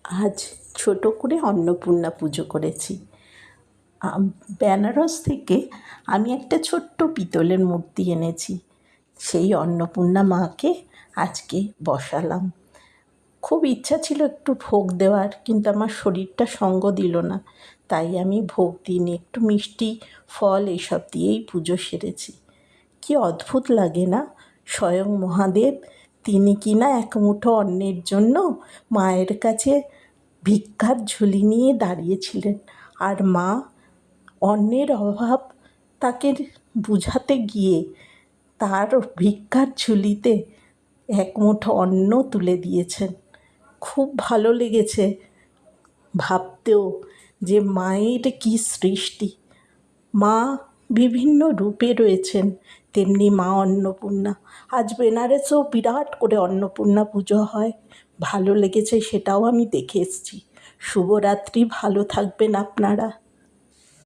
আজ ছোট করে অন্নপূর্ণা পুজো করেছি। বেনারস থেকে আমি একটা ছোট্ট পিতলের মূর্তি এনেছি। সেই অন্নপূর্ণা মাকে আজকে বসালাম। খুব ইচ্ছা ছিল একটু ভোগ দেওয়ার, কিন্তু আমার শরীরটা সঙ্গ দিল না। তাই আমি ভোগ দিইনি, একটু মিষ্টি ফল এসব দিয়েই পুজো সেরেছি। কি অদ্ভুত লাগে না? স্বয়ং মহাদেব তিনি কিনা এক মুঠো অন্নের জন্য মায়ের কাছে ভিক্ষার ঝুলি নিয়ে দাঁড়িয়েছিলেন, আর মা অন্নের অভাব তাকে বুঝাতে গিয়ে তার ভিক্ষার ঝুলিতে এক মুঠো অন্ন তুলে দিয়েছেন। খুব ভালো লেগেছে ভাবতেও যে মায়ের কী সৃষ্টি। মা বিভিন্ন রূপে রয়েছেন, তেমনি মা অন্নপূর্ণা। আজ বেনারসেও বিরাট করে অন্নপূর্ণা পুজো হয়, ভালো লেগেছে, সেটাও আমি দেখে এসেছি। শুভরাত্রি, ভালো থাকবেন আপনারা।